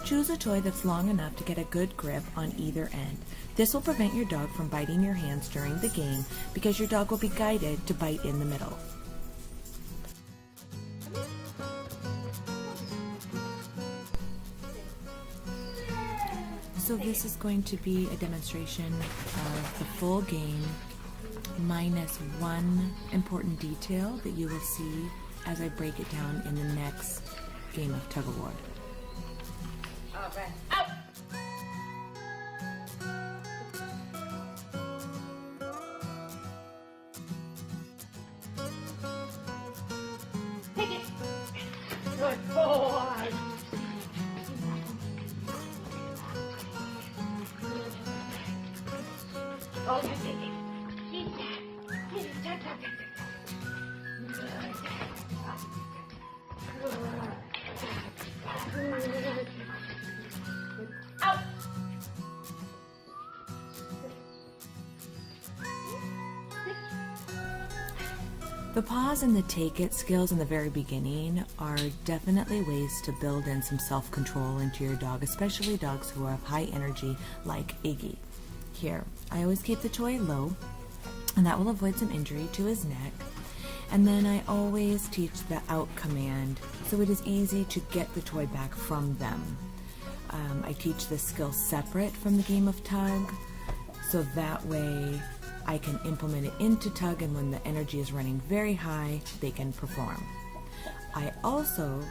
Choose a toy that's long enough to get a good grip on either end. This will prevent your dog from biting your hands during the game because your dog will be guided to bite in the middle. So this is going to be a demonstration of the full game minus one important detail that you will see as I break it down in the next game of Tug-O-War. Okay. Out! Take it! Good boy! Oh, you take it. Keep that. Keep it. Tug, tug, tug, tug. Good. Out! The pause and the take it skills in the very beginning are definitely ways to build in some self-control into your dog, especially dogs who have high energy like Iggy. Here, I always keep the toy low, and that will avoid some injury to his neck. And then I always teach the out command, so it is easy to get the toy back from them. I teach this skill separate from the game of tug, so that way I can implement it into tug, and when the energy is running very high, they can perform. I also,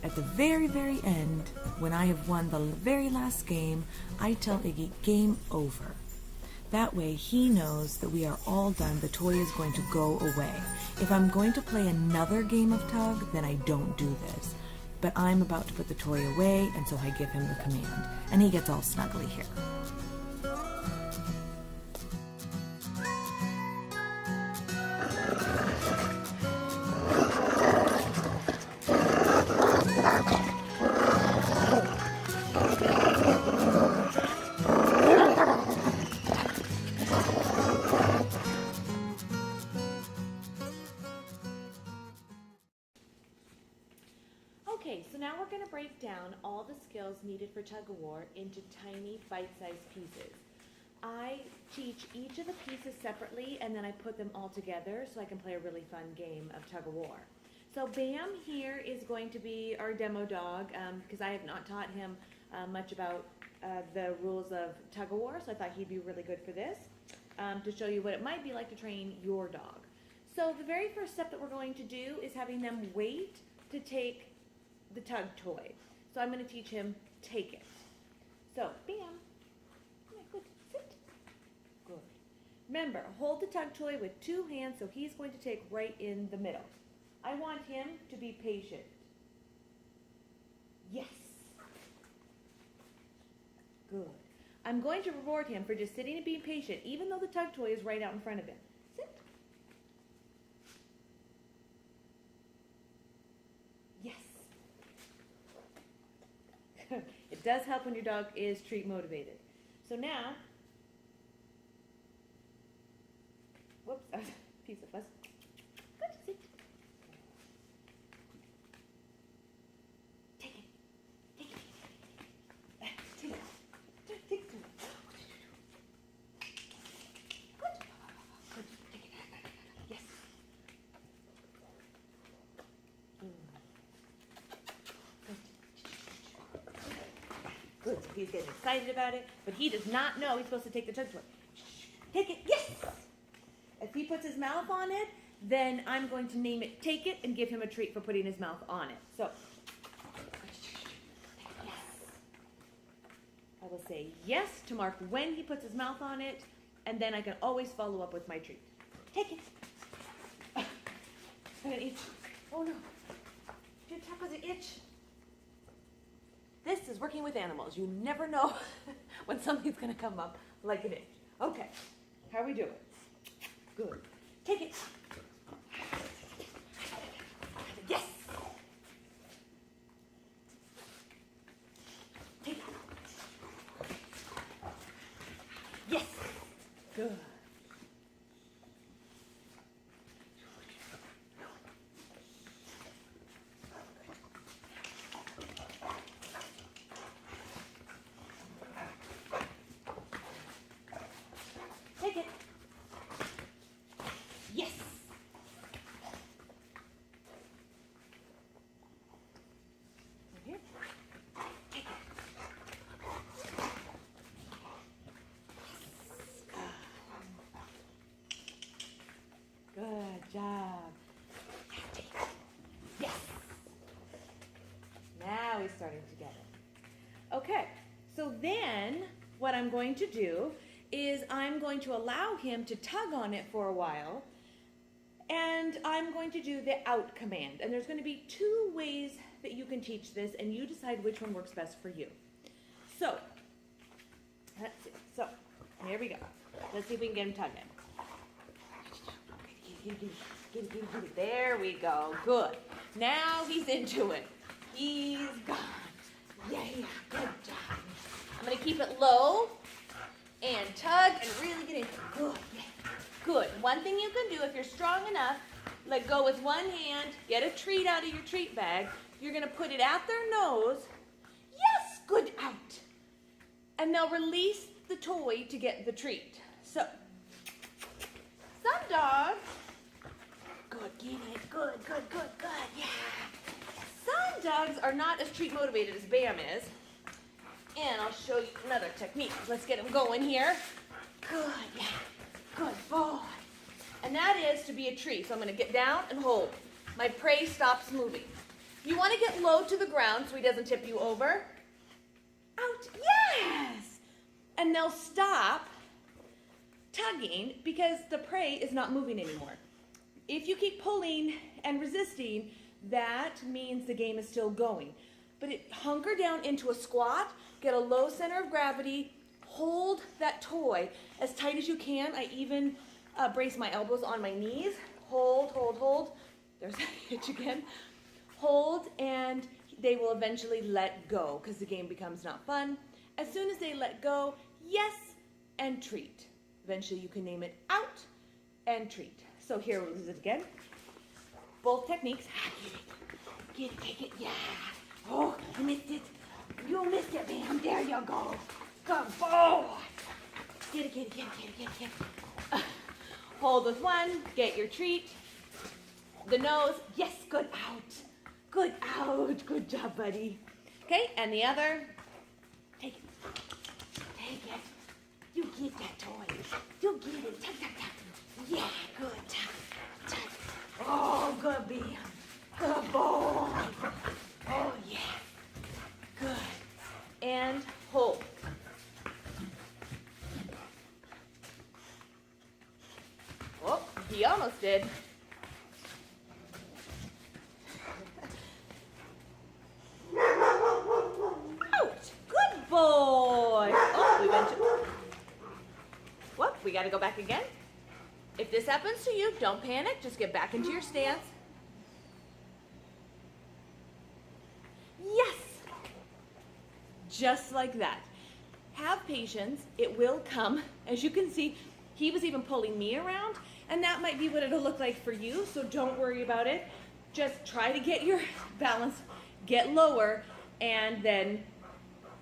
at the very, very end, when I have won the very last game, I tell Iggy, game over. That way he knows that we are all done, the toy is going to go away. If I'm going to play another game of tug, then I don't do this. But I'm about to put the toy away, and so I give him the command, and he gets all snuggly here. Okay, so now we're going to break down all the skills needed for Tug-O-War into tiny bite-sized pieces. I teach each of the pieces separately, and then I put them all together so I can play a really fun game of Tug-O-War. So Bam here is going to be our demo dog, because I have not taught him much about the rules of Tug-O-War, so I thought he'd be really good for this, to show you what it might be like to train your dog. So the very first step that we're going to do is having them wait to take the tug toy. So I'm going to teach him take it. So Bam, yeah, good, sit, good. Remember, hold the tug toy with two hands, so he's going to take right in the middle. I want him to be patient. Yes. Good. I'm going to reward him for just sitting and being patient, even though the tug toy is right out in front of him. Sit. Yes. It does help when your dog is treat motivated. So now, whoops, that was a piece of fuss. Good, sit. Take it. Take it. Take it. Take it. Good. Good. Take it. Yes. Good. So he's getting excited about it, but he does not know he's supposed to take the tug toy. Take it. Yes. If he puts his mouth on it, then I'm going to name it Take It and give him a treat for putting his mouth on it. So, yes. I will say yes to mark when he puts his mouth on it, and then I can always follow up with my treat. Take it. I'm gonna itch. Oh no. Your tap was an itch. This is working with animals. You never know when something's gonna come up like an itch. Okay. How are we doing? Good. Take it. Yes. Take it. Yes. Good. starting to get it. Okay, so then what I'm going to do is I'm going to allow him to tug on it for a while, and I'm going to do the out command. And there's going to be 2 ways that you can teach this, and you decide which one works best for you. So, let's see. So, here we go. Let's see if we can get him tugging. Get it. There we go. Good. Now he's into it. He's gone. Yeah, good job. I'm going to keep it low and tug and really get into it. Good, yeah. Good. One thing you can do if you're strong enough, let go with one hand, get a treat out of your treat bag. You're going to put it at their nose. Yes, good, out. And they'll release the toy to get the treat. So, some dogs, good, get it, good, yeah. Some dogs are not as treat motivated as Bam is. And I'll show you another technique. Let's get him going here. Good, yeah, good boy. And that is to be a treat. So I'm going to get down and hold. My prey stops moving. You want to get low to the ground so he doesn't tip you over. Out, yes! And they'll stop tugging because the prey is not moving anymore. If you keep pulling and resisting, that means the game is still going. But hunker down into a squat, get a low center of gravity, hold that toy as tight as you can. I even brace my elbows on my knees. Hold. There's that hitch again. Hold, and they will eventually let go because the game becomes not fun. As soon as they let go, yes, and treat. Eventually you can name it out and treat. So here we'll use it again. Both techniques. Get it, take it, yeah. Oh, you missed it. You missed it, Bam. There you go. Good boy. Get it. Hold with one, get your treat. The nose, yes, good out. Good out. Good job, buddy. Okay, and the other. Take it. You get that toy. You get it. Tap. Yeah, good. Tap. Oh, good, Bam. Good boy. Oh, yeah. Good. And hold. Oh, he almost did. Out. Good boy. Oh, we went to... Whoop, we got to go back again. If this happens to you, don't panic. Just get back into your stance. Yes. Just like that. Have patience. It will come. As you can see, he was even pulling me around, and that might be what it'll look like for you, so don't worry about it. Just try to get your balance, get lower, and then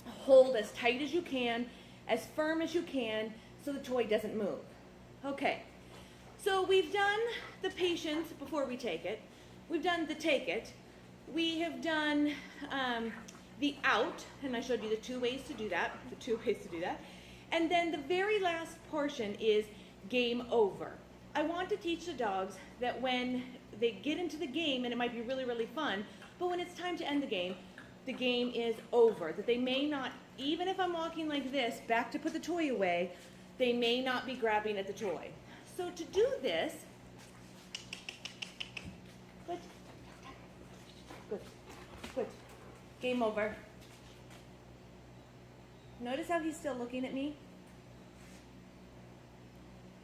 hold as tight as you can, as firm as you can, so the toy doesn't move. Okay, so we've done the patience before we take it. We've done the take it. We have done the out, and I showed you the 2 ways to do that, And then the very last portion is game over. I want to teach the dogs that when they get into the game, and it might be really, really fun, but when it's time to end the game is over. That they may not, even if I'm walking like this, back to put the toy away, they may not be grabbing at the toy. So to do this, good. Game over. Notice how he's still looking at me?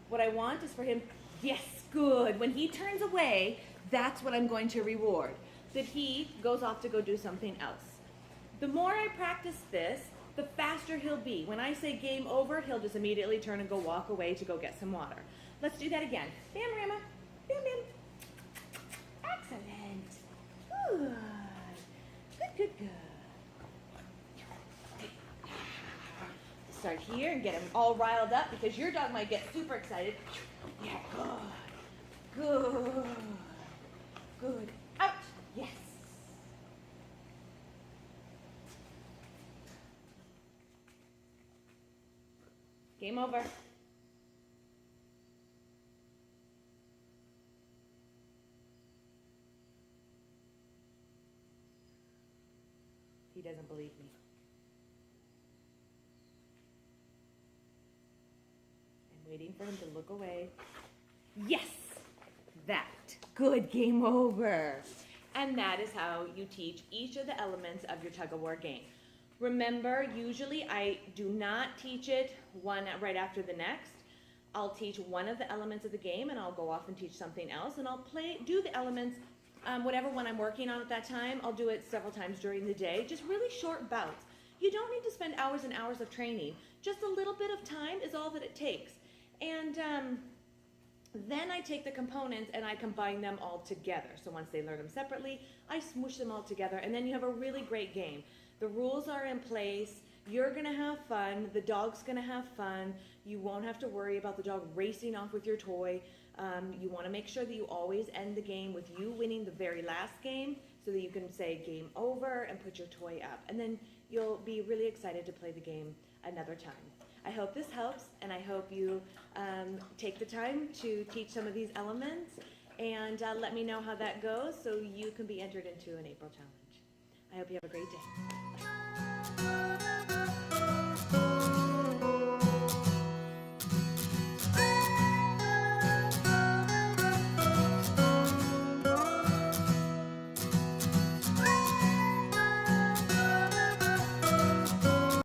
What I want is for him, yes, good. When he turns away, that's what I'm going to reward. That he goes off to go do something else. The more I practice this, the faster he'll be. When I say game over, he'll just immediately turn and go walk away to go get some water. Let's do that again. Bam, Grandma. Bam, bam. Excellent. Good. Start here and get him all riled up because your dog might get super excited. Yeah, good. Out. Yes. Game over. He doesn't believe me. I'm waiting for him to look away. Yes! That. Good, game over. And that is how you teach each of the elements of your tug-of-war game. Remember, usually I do not teach it one right after the next. I'll teach one of the elements of the game and I'll go off and teach something else, and I'll do the elements, whatever one I'm working on at that time. I'll do it several times during the day, just really short bouts. You don't need to spend hours and hours of training. Just a little bit of time is all that it takes. And then I take the components and I combine them all together. So once they learn them separately, I smoosh them all together, and then you have a really great game. The rules are in place. You're gonna have fun. The dog's gonna have fun. You won't have to worry about the dog racing off with your toy. You wanna make sure that you always end the game with you winning the very last game, so that you can say game over and put your toy up. And then you'll be really excited to play the game another time. I hope this helps, and I hope you take the time to teach some of these elements, and let me know how that goes so you can be entered into an April challenge. I hope you have a great day.